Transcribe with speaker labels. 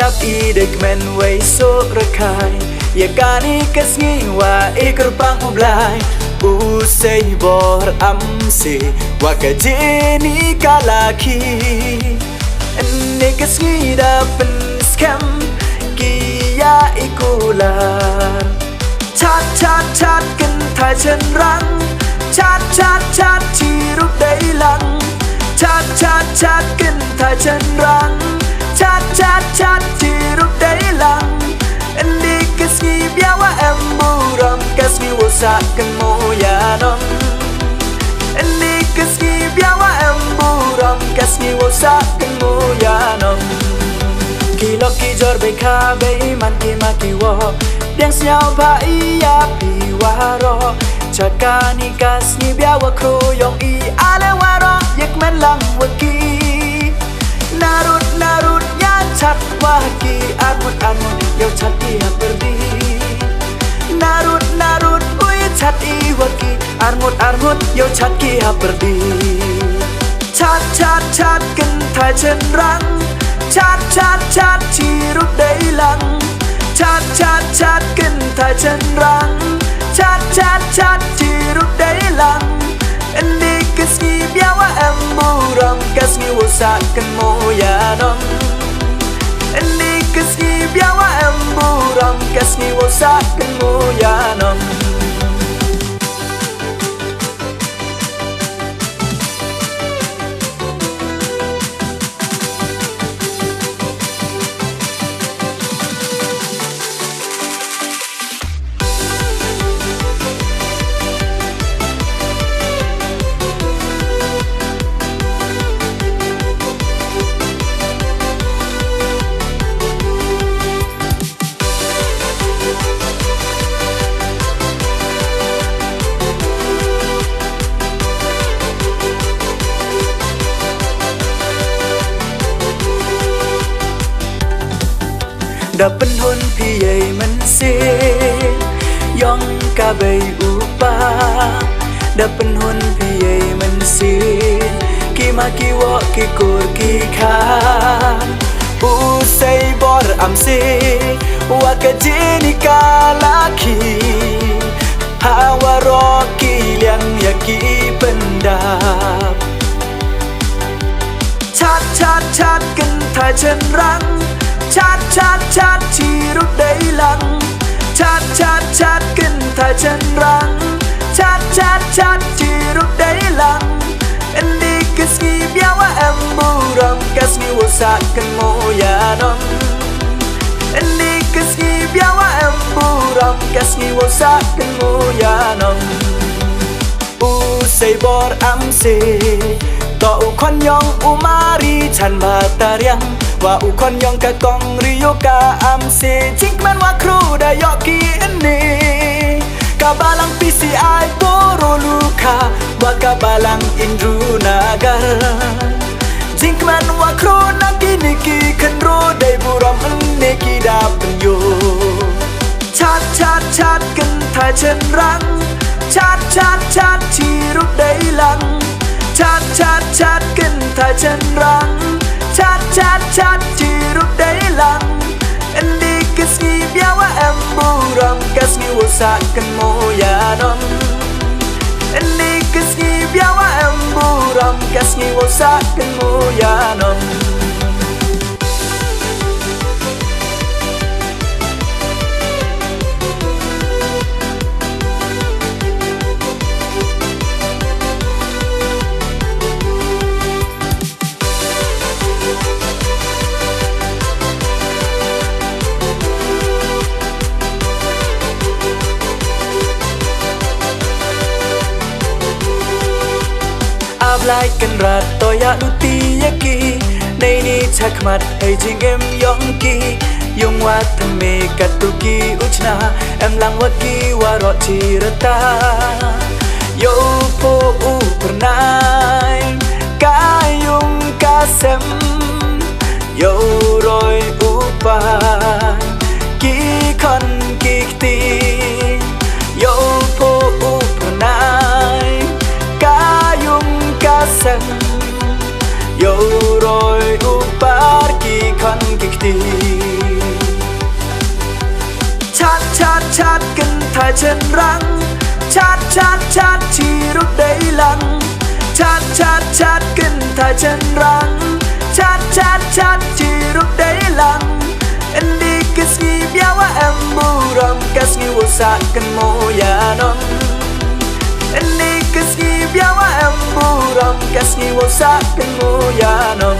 Speaker 1: ดับอีเด็กแมนไว้โซกระคายอย่าการนี้ก็สงี้ว่าอีกระปังอุบลายอูเซย์บอร์อัมเซว่ากะเจนี่กาลาคีอันนี้ก็สงี้ดับเป็นสแคมกียาอีกูลาชัดกันถ่ายฉันรังชัดที่รูปได้หลังชัดกันถ่ายฉันรังชัดที่รูปได้หลังอันนี้ก็สกีเบียว่าแอมบูรัมก็สกีว่าสักกันโมยานอมอันนี้ก็สกีเบียว่าแอมบูรัมก็สกีว่าสักกันโมยานอมกีล็อกกีจอร์ไปคาเบมันกีมากีวอเดียงเสียวพายยาปีวารอจากการนี้ก็สกีเบียว่าครูยองอีอะไรวารอยักมันลังวกีนารุดยานชัดว่ากีอาร์มุดเยาชัดที่ฮับเบอร์ดีนารุดอุ้ยชัดอีว่ากีอาร์มุดเยาชัดที่ฮับเบอร์ดีชัดกันถ่ายฉันรังชัดที่รูปได้หลังชัดกันถ่ายฉันรังชัดที่รูปได้หลังอันนี้ก็สกีเบียว่าแอมบูรัมก็สกีว่าสักกันโมยานอมอันนี้ก็สกีเบียว่าแอมบูรัมก็สกีว่าสักกันโมยานอมดับเป็นหนพี่ใหญ่มันเสียยองกาใบอุปาดับเป็นหนพี่ใหญ่มันเสียกีมากีวอกีกูรกีขาอูเซย์บอร์อัมเซว่ากะเจนิกาลาคีฮาวารอกีเลียงยากีเป็นดาบชัดกันถ่ายฉันรังชัดที่รูปได้หลังชัดกันถ่ายฉันรังชัดที่รูปได้หลังอันนี้ก็สกีเบียว่าแอมบูรัมก็สกีว่าสักกันโมยานอมอันนี้ก็สกีเบียว่าแอมบูรัมก็สกีว่าสักกันโมยานอมอูเซย์บอร์อัมเซต่ออุคอนยองอุมารีฉันมาตาเรียงว่าอุคอนยองกะกองริโยกาอัมเซจิกมันว่าครูได้ยอกีอันนี้กะบาลังพีซีไอโปโรลูคาว่ากะบาลังอินรูนาการจิกมันว่าครูนักกินิกีคันโรได้บุรอมอันเนกีดาปัญโยชัดกันถ่ายฉันรังชัดที่รูปได้หลังชัดกันถ่ายฉันรังชัดที่รูปได้หลังอันนี้ก็สกีเบียว่าแอมบูรัมก็สกีว่าสักกันโมยานอมอันนี้ก็สกีเบียว่าแอมบูรัมก็สกีว่าสักกันโมยานอมลายกันรัดต่อยาลุตียากีในนี้ชักมัดให้จิงเอ็มยองกียงวัดทำเมกัดตุกีอุชนาเอ็มลังวากีวารอจิรตาโยโปอุปนายกายุงกาเซมโยรอยอุปากีคอนกีตีโยโปอุปนายกายุงกาเซมโยรอยอุปากีคอนกีตี chân răng chát chát chát chỉ lúc đấy lặng chát chát chát kinh thay chân răng chát chát chát chỉ lúc đấy lặng anh đi kiss nghi biao em bu ram kiss nghi vô sa cần mô ya non anh đi kiss nghi biao em bu ram kiss nghi vô sa cần mô ya non